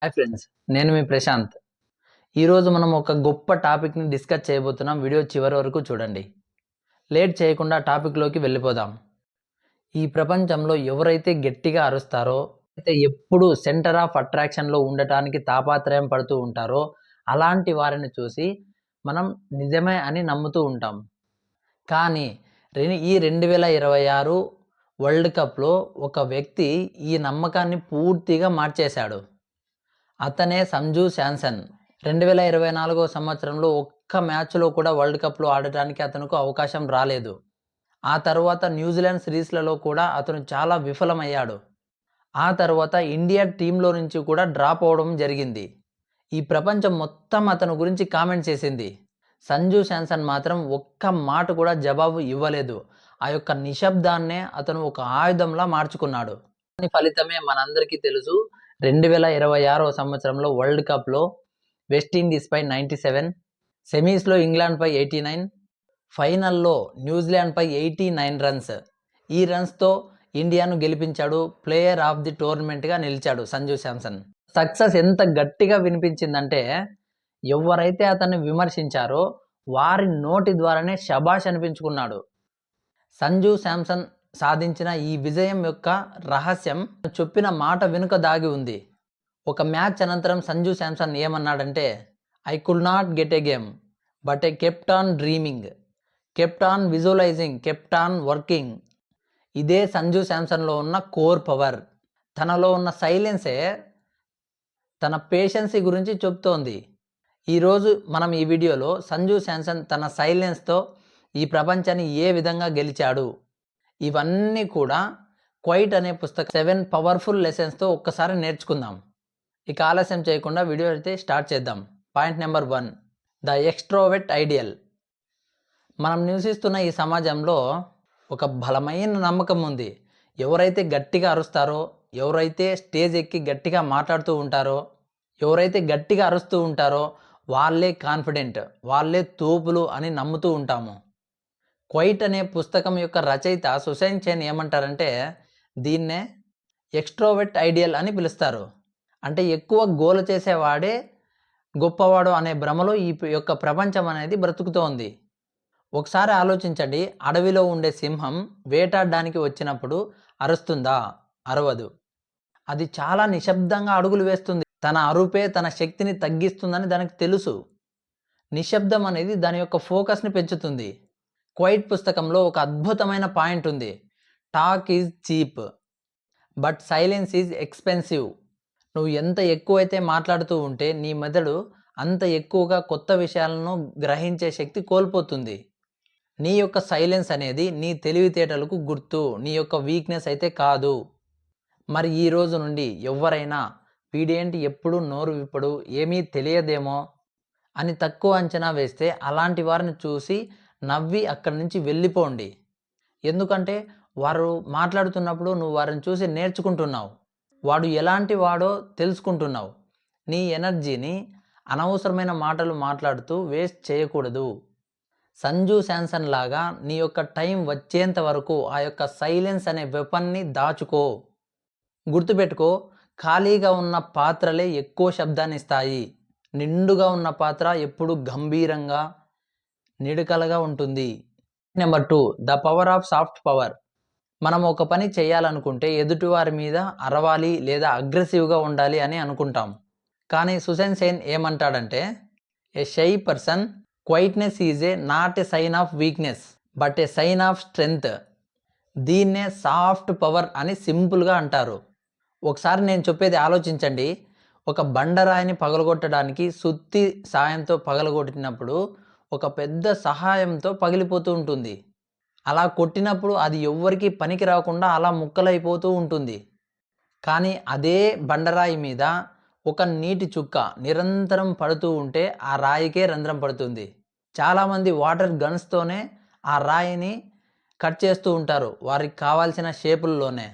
Hi friends, నేను మీ ప్రశాంత్. ఈరోజు మనం ఒక గొప్ప టాపిక్ని డిస్కస్ చేయబోతున్నాం. వీడియో చివరి వరకు చూడండి. లేట్ చేయకుండా టాపిక్లోకి వెళ్ళిపోదాం. ఈ ప్రపంచంలో ఎవరైతే గట్టిగా అరుస్తారో, అయితే ఎప్పుడు సెంటర్ ఆఫ్ అట్రాక్షన్లో ఉండటానికి తాపత్రయం పడుతూ ఉంటారో, అలాంటి వారిని చూసి మనం నిజమే అని నమ్ముతూ ఉంటాం. కానీ ఈ 2026 వరల్డ్ కప్లో ఒక వ్యక్తి ఈ నమ్మకాన్ని పూర్తిగా మార్చేశాడు. అతనే సంజు శాంసన్. 2024 సంవత్సరంలో ఒక్క మ్యాచ్‌లో కూడా వరల్డ్ కప్‌లో ఆడటానికి అతనుకు అవకాశం రాలేదు. ఆ తర్వాత న్యూజిలాండ్ సిరీస్‌లలో కూడా అతను చాలా విఫలమయ్యాడు. ఆ తర్వాత ఇండియా టీమ్‌లో నుంచి కూడా డ్రాప్ అవ్వడం జరిగింది. ఈ ప్రపంచం మొత్తం అతని గురించి కామెంట్ చేసింది. సంజు శాంసన్ మాత్రం ఒక్క మాట కూడా జవాబు ఇవ్వలేదు. ఆ యొక్క నిశ్శబ్దాన్నే అతను ఒక ఆయుధంలా మార్చుకున్నాడు. దాని ఫలితమే మనందరికీ తెలుసు. 2026 సంవత్సరంలో వరల్డ్ కప్‌లో వెస్టిండీస్‌పై 97, సెమీస్‌లో ఇంగ్లాండ్‌పై 89, ఫైనల్‌లో న్యూజిలాండ్‌పై 89 రన్స్. ఈ రన్స్‌తో ఇండియాను గెలిపించాడు. ప్లేయర్ ఆఫ్ ది టోర్నమెంట్‌గా నిలిచాడు సంజు శాంసన్. సక్సెస్ ఎంత గట్టిగా వినిపించిందంటే, ఎవరైతే అతన్ని విమర్శించారో వారి నోటి ద్వారానే శభాష్ అనిపించుకున్నాడు. సంజు శాంసన్ సాధించిన ఈ విజయం యొక్క రహస్యం చెప్పిన మాట వెనుక దాగి ఉంది. ఒక మ్యాచ్ అనంతరం సంజు శాంసన్ ఏమన్నాడంటే, I could not get a game but I kept on dreaming, kept on visualising, kept on working. ఇదే సంజు శాంసన్లో ఉన్న కోర్ పవర్. తనలో ఉన్న సైలెన్సే తన పేషెన్సీ గురించి చెప్తోంది. ఈరోజు మనం ఈ వీడియోలో సంజు శాంసన్ తన సైలెన్స్తో ఈ ప్రపంచాన్ని ఏ విధంగా గెలిచాడు, ఇవన్నీ కూడా క్వైట్ అనే పుస్తకం 7 పవర్ఫుల్ లెసన్స్తో ఒక్కసారి నేర్చుకుందాం. ఇక ఆలస్యం చేయకుండా వీడియో అయితే స్టార్ట్ చేద్దాం. Point number 1, the extrovert ideal. మనం నివసిస్తున్న ఈ సమాజంలో ఒక బలమైన నమ్మకం ఉంది. ఎవరైతే గట్టిగా అరుస్తారో, ఎవరైతే స్టేజ్ ఎక్కి గట్టిగా మాట్లాడుతూ ఉంటారో, ఎవరైతే గట్టిగా అరుస్తూ ఉంటారో వాళ్ళే కాన్ఫిడెంట్, వాళ్ళే తోపులు అని నమ్ముతూ ఉంటాము. క్వైట్ అనే పుస్తకం యొక్క రచయిత సుసైన్ చెన్ ఏమంటారంటే, దీన్నే ఎక్స్ట్రోవర్ట్ ఐడియల్ అని పిలుస్తారు. అంటే ఎక్కువ గోల చేసేవాడే గొప్పవాడు అనే భ్రమలో ఈ యొక్క ప్రపంచం అనేది బ్రతుకుతోంది. ఒకసారి ఆలోచించండి, అడవిలో ఉండే సింహం వేటాడడానికి వచ్చినప్పుడు అరుస్తుందా? అరవదు. అది చాలా నిశ్శబ్దంగా అడుగులు వేస్తుంది. తన అరుపే తన శక్తిని తగ్గిస్తుందని దానికి తెలుసు. నిశ్శబ్దం అనేది దాని యొక్క ఫోకస్ని పెంచుతుంది. క్వైట్ పుస్తకంలో ఒక అద్భుతమైన పాయింట్ ఉంది. Talk is cheap but silence is expensive. నువ్వు ఎంత ఎక్కువైతే మాట్లాడుతూ ఉంటే నీ మెదడు అంత ఎక్కువగా కొత్త విషయాలను గ్రహించే శక్తి కోల్పోతుంది. నీ యొక్క సైలెన్స్ అనేది నీ తెలివితేటలకు గుర్తు, నీ యొక్క వీక్నెస్ అయితే కాదు. మరి ఈ రోజు నుండి ఎవరైనా వీడేంటి ఎప్పుడు నోరు విప్పడు, ఏమీ తెలియదేమో అని తక్కువ అంచనా వేస్తే అలాంటి వారిని చూసి నవ్వి అక్కడి నుంచి వెళ్ళిపోండి. ఎందుకంటే వారు మాట్లాడుతున్నప్పుడు నువ్వు వారిని చూసి నేర్చుకుంటున్నావు. వాడు ఎలాంటి వాడో తెలుసుకుంటున్నావు. నీ ఎనర్జీని అనవసరమైన మాటలు మాట్లాడుతూ వేస్ట్ చేయకూడదు. సంజు శాంసన్ లాగా నీ యొక్క టైం వచ్చేంత వరకు ఆ యొక్క సైలెన్స్ అనే వెపన్ని దాచుకో. గుర్తుపెట్టుకో, ఖాళీగా ఉన్న పాత్రలే ఎక్కువ శబ్దాన్ని ఇస్తాయి. నిండుగా ఉన్న పాత్ర ఎప్పుడు గంభీరంగా నిడకలగా ఉంటుంది. Number 2, the power of soft power. మనం ఒక పని చేయాలనుకుంటే ఎదుటివారి మీద అరవాలి లేదా అగ్రెసివ్గా ఉండాలి అని అనుకుంటాం. కానీ సుసైన్ సెన్ ఏమంటాడంటే, a shy person quietness is a not a sign of weakness but a sign of strength. దీన్నే సాఫ్ట్ పవర్ అని సింపుల్గా అంటారు. ఒకసారి నేను చెప్పేది ఆలోచించండి. ఒక బండరాయిని పగలగొట్టడానికి సుత్తి సాయంతో పగలగొట్టినప్పుడు ఒక పెద్ద సహాయంతో పగిలిపోతూ ఉంటుంది. అలా కొట్టినప్పుడు అది ఎవ్వరికీ పనికి రాకుండా అలా ముక్కలైపోతూ ఉంటుంది. కానీ అదే బండరాయి మీద ఒక నీటి చుక్క నిరంతరం పడుతూ ఉంటే ఆ రాయికే రంధ్రం పడుతుంది. చాలామంది వాటర్ గన్స్తోనే ఆ రాయిని కట్ చేస్తూ ఉంటారు, వారికి కావాల్సిన షేపుల్లోనే.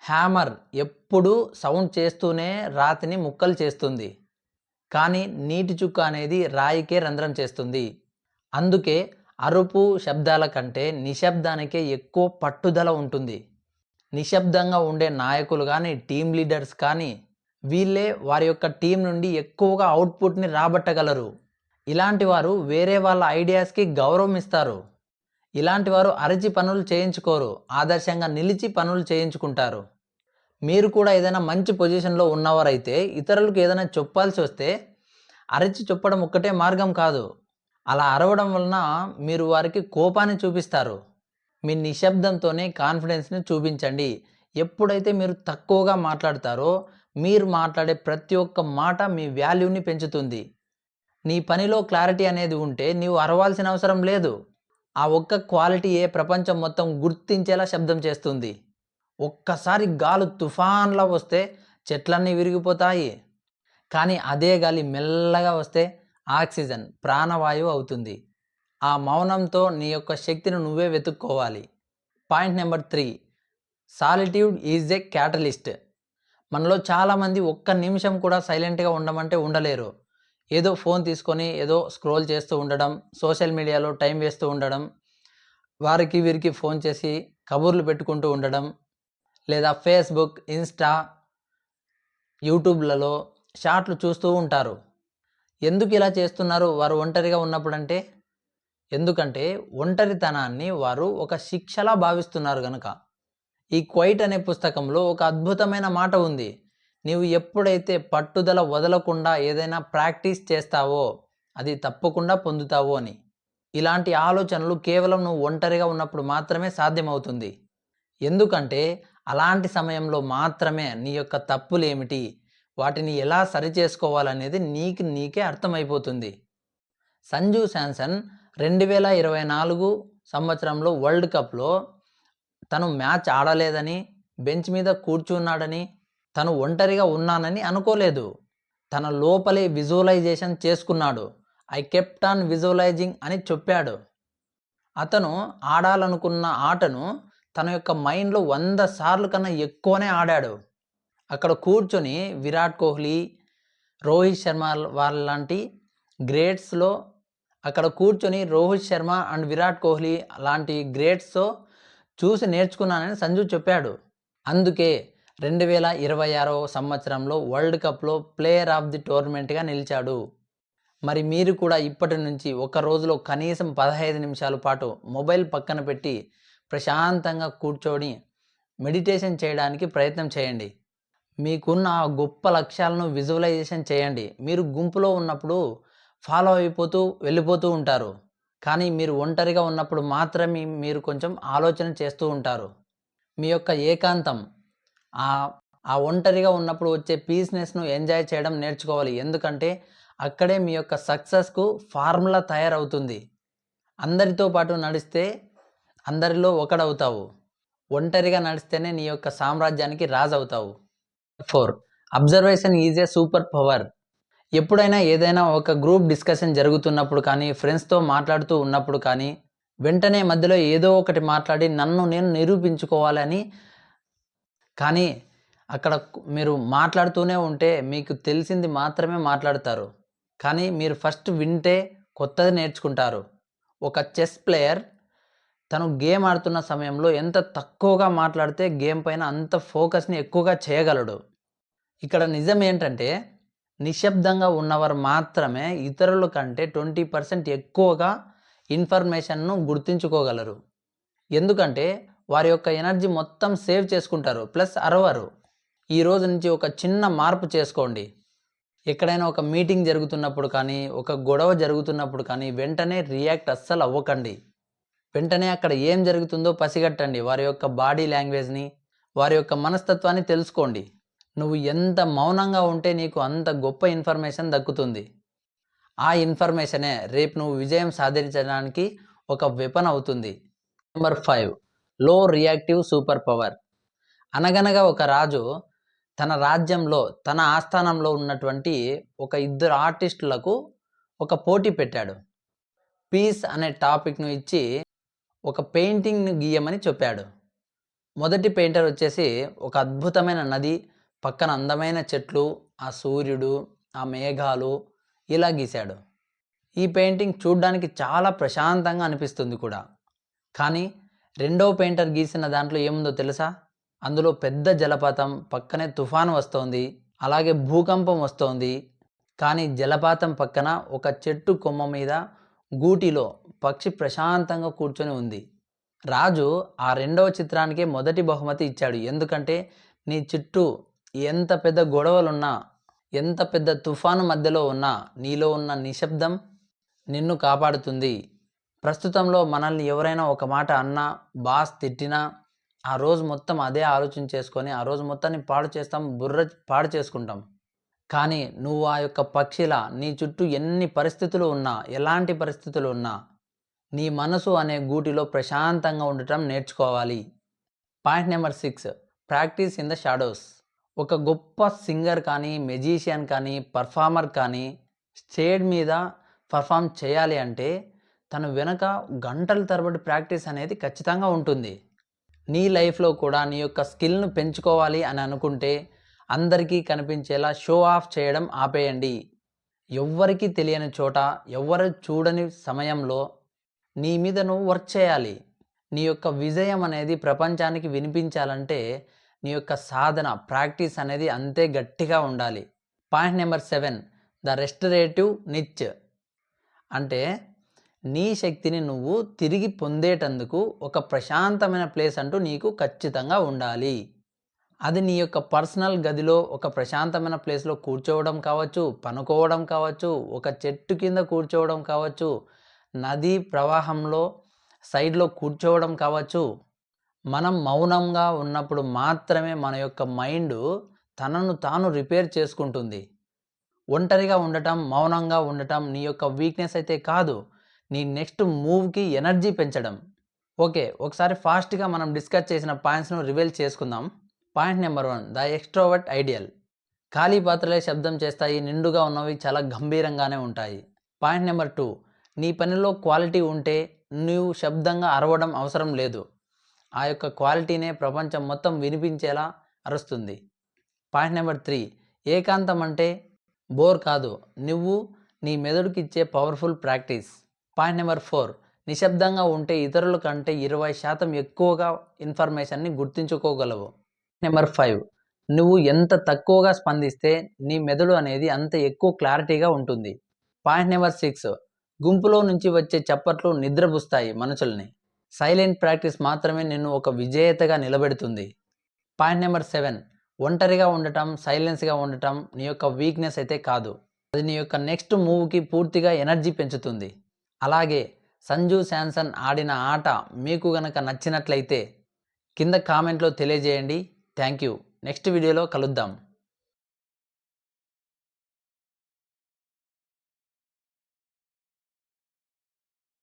హ్యామర్ ఎప్పుడూ సౌండ్ చేస్తూనే రాతిని ముక్కలు చేస్తుంది. కానీ నీటి చుక్క అనేది రాయికే రంధ్రం చేస్తుంది. అందుకే అరుపు శబ్దాల కంటే నిశ్శబ్దానికే ఎక్కువ పట్టుదల ఉంటుంది. నిశ్శబ్దంగా ఉండే నాయకులు కానీ, టీమ్ లీడర్స్ కానీ వీళ్ళే వారి యొక్క టీం నుండి ఎక్కువగా అవుట్పుట్ని రాబట్టగలరు. ఇలాంటి వారు వేరే వాళ్ళ ఐడియాస్కి గౌరవం ఇస్తారు. ఇలాంటి వారు అరచి పనులు చేయించుకోరు, ఆదర్శంగా నిలిచి పనులు చేయించుకుంటారు. మీరు కూడా ఏదైనా మంచి పొజిషన్లో ఉన్నవారైతే ఇతరులకు ఏదైనా చెప్పాల్సి వస్తే అరచి చెప్పడం ఒక్కటే మార్గం కాదు. అలా అరవడం వలన మీరు వారికి కోపాన్ని చూపిస్తారు. మీ నిశ్శబ్దంతోనే కాన్ఫిడెన్స్ని చూపించండి. ఎప్పుడైతే మీరు తక్కువగా మాట్లాడతారో మీరు మాట్లాడే ప్రతి ఒక్క మాట మీ వాల్యూని పెంచుతుంది. నీ పనిలో క్లారిటీ అనేది ఉంటే నీవు అరవాల్సిన అవసరం లేదు. ఆ ఒక్క క్వాలిటీయే ప్రపంచం మొత్తం గుర్తించేలా శబ్దం చేస్తుంది. ఒక్కసారి గాలి తుఫాన్లా వస్తే చెట్లన్నీ విరిగిపోతాయి. కానీ అదే గాలి మెల్లగా వస్తే ఆక్సిజన్ ప్రాణవాయువు అవుతుంది. ఆ మౌనంతో నీ యొక్క శక్తిని నువ్వే వెతుక్కోవాలి. Point number 3, solitude is a catalyst. మనలో చాలామంది ఒక్క నిమిషం కూడా సైలెంట్గా ఉండమంటే ఉండలేరు. ఏదో ఫోన్ తీసుకొని ఏదో స్క్రోల్ చేస్తూ ఉండడం, సోషల్ మీడియాలో టైం వేస్తూ ఉండడం, వారికి వీరికి ఫోన్ చేసి కబుర్లు పెట్టుకుంటూ ఉండడం, లేదా ఫేస్బుక్, ఇన్స్టా, యూట్యూబ్లలో షార్ట్లు చూస్తూ ఉంటారు. ఎందుకు ఇలా చేస్తున్నారు వారు ఒంటరిగా ఉన్నప్పుడంటే? ఎందుకంటే ఒంటరితనాన్ని వారు ఒక శిక్షలా భావిస్తున్నారు గనుక. ఈ క్వైట్ అనే పుస్తకంలో ఒక అద్భుతమైన మాట ఉంది. నీవు ఎప్పుడైతే పట్టుదల వదలకుండా ఏదైనా ప్రాక్టీస్ చేస్తావో అది తప్పకుండా పొందుతావు అని. ఇలాంటి ఆలోచనలు కేవలం నువ్వు ఒంటరిగా ఉన్నప్పుడు మాత్రమే సాధ్యమవుతుంది. ఎందుకంటే అలాంటి సమయంలో మాత్రమే నీ యొక్క తప్పులేమిటి, వాటిని ఎలా సరిచేసుకోవాలనేది నీకే అర్థమైపోతుంది. సంజు శాంసన్ 2024 సంవత్సరంలో వరల్డ్ కప్లో తను మ్యాచ్ ఆడలేదని, బెంచ్ మీద కూర్చున్నాడని, తను ఒంటరిగా ఉన్నానని అనుకోలేదు. తన లోపలే విజువలైజేషన్ చేసుకున్నాడు. ఐ కెప్ట్ ఆన్ విజువలైజింగ్ అని చెప్పాడు. అతను ఆడాలనుకున్న ఆటను తన యొక్క మైండ్లో 100 సార్లు కన్నా ఎక్కువనే ఆడాడు. అక్కడ కూర్చొని విరాట్ కోహ్లీ, రోహిత్ శర్మ వాళ్ళలాంటి గ్రేట్స్లో అక్కడ కూర్చొని రోహిత్ శర్మ అండ్ విరాట్ కోహ్లీ లాంటి గ్రేట్స్తో చూసి నేర్చుకున్నానని సంజు చెప్పాడు. అందుకే 2026 సంవత్సరంలో వరల్డ్ కప్లో ప్లేయర్ ఆఫ్ ది టోర్నమెంట్గా నిలిచాడు. మరి మీరు కూడా ఇప్పటి నుంచి ఒక రోజులో కనీసం 15 నిమిషాల పాటు మొబైల్ పక్కన పెట్టి ప్రశాంతంగా కూర్చొని మెడిటేషన్ చేయడానికి ప్రయత్నం చేయండి. మీకున్న ఆ గొప్ప లక్ష్యాలను విజువలైజేషన్ చేయండి. మీరు గుంపులో ఉన్నప్పుడు ఫాలో అయిపోతూ వెళ్ళిపోతూ ఉంటారు. కానీ మీరు ఒంటరిగా ఉన్నప్పుడు మాత్రమే మీరు కొంచెం ఆలోచన చేస్తూ ఉంటారు. మీ యొక్క ఏకాంతం, ఆ ఒంటరిగా ఉన్నప్పుడు వచ్చే పీస్నెస్ను ఎంజాయ్ చేయడం నేర్చుకోవాలి. ఎందుకంటే అక్కడే మీ యొక్క సక్సెస్కు ఫార్ములా తయారవుతుంది. అందరితో పాటు నడిస్తే అందరిలో ఒకడవుతావు. ఒంటరిగా నడిస్తేనే నీ యొక్క సామ్రాజ్యానికి రాజు అవుతావు. 4, observation is a super power. ఎప్పుడైనా ఏదైనా ఒక గ్రూప్ డిస్కషన్ జరుగుతున్నప్పుడు కానీ, ఫ్రెండ్స్తో మాట్లాడుతూ ఉన్నప్పుడు కానీ, వెంటనే మధ్యలో ఏదో ఒకటి మాట్లాడి నన్ను నేను నిరూపించుకోవాలని, కానీ అక్కడ మీరు మాట్లాడుతూనే ఉంటే మీకు తెలిసింది మాత్రమే మాట్లాడతారు. కానీ మీరు ఫస్ట్ వింటే కొత్తది నేర్చుకుంటారు. ఒక చెస్ ప్లేయర్ తను గేమ్ ఆడుతున్న సమయంలో ఎంత తక్కువగా మాట్లాడితే గేమ్ పైన అంత ఫోకస్ని ఎక్కువగా చేయగలడు. ఇక్కడ నిజం ఏంటంటే నిశ్శబ్దంగా ఉన్నవారు మాత్రమే ఇతరుల కంటే 20% ఎక్కువగా ఇన్ఫర్మేషన్ను గుర్తుంచుకోగలరు. ఎందుకంటే వారి యొక్క ఎనర్జీ మొత్తం సేవ్ చేసుకుంటారు, ప్లస్ అరవరు. ఈ రోజు నుంచి ఒక చిన్న మార్పు చేసుకోండి. ఎక్కడైనా ఒక మీటింగ్ జరుగుతున్నప్పుడు కానీ, ఒక గొడవ జరుగుతున్నప్పుడు కానీ వెంటనే రియాక్ట్ అస్సలు అవ్వకండి. వెంటనే అక్కడ ఏం జరుగుతుందో పసిగట్టండి. వారి యొక్క బాడీ లాంగ్వేజ్ని, వారి యొక్క మనస్తత్వాన్ని తెలుసుకోండి. నువ్వు ఎంత మౌనంగా ఉంటే నీకు అంత గొప్ప ఇన్ఫర్మేషన్ దక్కుతుంది. ఆ ఇన్ఫర్మేషనే రేపు నువ్వు విజయం సాధించడానికి ఒక వెపన్ అవుతుంది. నెంబర్ 5, లో రియాక్టివ్ సూపర్ పవర్. అనగనగా ఒక రాజు తన రాజ్యంలో తన ఆస్థానంలో ఉన్నటువంటి ఒక 2 ఆర్టిస్టులకు ఒక పోటీ పెట్టాడు. పీస్ అనే టాపిక్ను ఇచ్చి ఒక పెయింటింగ్ను గీయమని చెప్పాడు. మొదటి పెయింటర్ వచ్చేసి ఒక అద్భుతమైన నది, పక్కన అందమైన చెట్లు, ఆ సూర్యుడు, ఆ మేఘాలు ఇలా గీశాడు. ఈ పెయింటింగ్ చూడ్డానికి చాలా ప్రశాంతంగా అనిపిస్తుంది కూడా. కానీ రెండవ పెయింటర్ గీసిన దాంట్లో ఏముందో తెలుసా? అందులో పెద్ద జలపాతం, పక్కనే తుఫాను వస్తోంది, అలాగే భూకంపం వస్తోంది, కానీ జలపాతం పక్కన ఒక చెట్టు కొమ్మ మీద గూటిలో పక్షి ప్రశాంతంగా కూర్చొని ఉంది. రాజు ఆ రెండవ చిత్రానికే మొదటి బహుమతి ఇచ్చాడు. ఎందుకంటే నీ చుట్టూ ఎంత పెద్ద గొడవలున్నా, ఎంత పెద్ద తుఫాను మధ్యలో ఉన్నా నీలో ఉన్న నిశ్శబ్దం నిన్ను కాపాడుతుంది. ప్రస్తుతంలో మనల్ని ఎవరైనా ఒక మాట అన్నా, బాస్ తిట్టినా, ఆ రోజు మొత్తం అదే ఆలోచన చేసుకొని ఆ రోజు మొత్తాన్ని పాడు చేస్తాం, బుర్ర పాడు చేసుకుంటాం. కానీ నువ్వు ఆ యొక్క పక్షిలా నీ చుట్టూ ఎన్ని పరిస్థితులు ఉన్నా, ఎలాంటి పరిస్థితులు ఉన్నా నీ మనసు అనే గూటిలో ప్రశాంతంగా ఉండటం నేర్చుకోవాలి. Point number 6, practice in the shadows. ఒక గొప్ప సింగర్ కానీ, మెజీషియన్ కానీ, పర్ఫార్మర్ కానీ స్టేజ్ మీద పర్ఫామ్ చేయాలి అంటే తను వెనక గంటల తరబడి ప్రాక్టీస్ అనేది ఖచ్చితంగా ఉంటుంది. నీ లైఫ్లో కూడా నీ యొక్క స్కిల్ను పెంచుకోవాలి అని అనుకుంటే అందరికీ కనిపించేలా షో ఆఫ్ చేయడం ఆపేయండి. ఎవ్వరికీ తెలియని చోట, ఎవ్వరు చూడని సమయంలో నీ మీద నువ్వు వర్క్ చేయాలి. నీ యొక్క విజయం అనేది ప్రపంచానికి వినిపించాలంటే నీ యొక్క సాధన, ప్రాక్టీస్ అనేది అంతే గట్టిగా ఉండాలి. Point number 7, the రెస్టరేటివ్ niche. అంటే నీ శక్తిని నువ్వు తిరిగి పొందేటందుకు ఒక ప్రశాంతమైన ప్లేస్ అంటూ నీకు ఖచ్చితంగా ఉండాలి. అది నీ యొక్క పర్సనల్ గదిలో ఒక ప్రశాంతమైన ప్లేస్లో కూర్చోవడం కావచ్చు, పనుకోవడం కావచ్చు, ఒక చెట్టు కింద కూర్చోవడం కావచ్చు, నదీ ప్రవాహంలో సైడ్లో కూర్చోవడం కావచ్చు. మనం మౌనంగా ఉన్నప్పుడు మాత్రమే మన యొక్క మైండ్ తనను తాను రిపేర్ చేసుకుంటుంది. ఒంటరిగా ఉండటం, మౌనంగా ఉండటం నీ యొక్క వీక్నెస్ అయితే కాదు, నీ నెక్స్ట్ మూవ్కి ఎనర్జీ పెంచడం. ఓకే, ఒకసారి ఫాస్ట్గా మనం డిస్కస్ చేసిన పాయింట్స్ను రివీల్ చేసుకుందాం. Point number 1, the extrovert ideal. ఖాళీ పాత్రలే శబ్దం చేస్తాయి, నిండుగా ఉన్నవి చాలా గంభీరంగానే ఉంటాయి. పాయింట్ నెంబర్ 2, నీ పనిలో క్వాలిటీ ఉంటే నువ్వు శబ్దంగా అరవడం అవసరం లేదు. ఆ యొక్క క్వాలిటీనే ప్రపంచం మొత్తం వినిపించేలా అరుస్తుంది. పాయింట్ నెంబర్ 3, ఏకాంతం అంటే బోర్ కాదు, నువ్వు నీ మెదడుకి ఇచ్చే పవర్ఫుల్ ప్రాక్టీస్. పాయింట్ నెంబర్ 4, నిశ్శబ్దంగా ఉంటే ఇతరుల కంటే 20% ఎక్కువగా ఇన్ఫర్మేషన్ని గుర్తుంచుకోగలవు. నెంబర్ 5, నువ్వు ఎంత తక్కువగా స్పందిస్తే నీ మెదడు అనేది అంత ఎక్కువ క్లారిటీగా ఉంటుంది. పాయింట్ నెంబర్ 6, గుంపులో నుంచి వచ్చే చప్పట్లు నిద్రపుస్తాయి మనుషుల్ని. సైలెంట్ ప్రాక్టీస్ మాత్రమే నిన్ను ఒక విజేతగా నిలబెడుతుంది. పాయింట్ నెంబర్ 7, ఒంటరిగా ఉండటం, సైలెన్స్గా ఉండటం నీ యొక్క వీక్నెస్ అయితే కాదు, అది నీ యొక్క నెక్స్ట్ మూవ్కి పూర్తిగా ఎనర్జీ పెంచుతుంది. అలాగే సంజు శాంసన్ ఆడిన ఆట మీకు గనక నచ్చినట్లయితే కింద కామెంట్లో తెలియజేయండి. Thank you. నెక్స్ట్ వీడియోలో కలుద్దాం.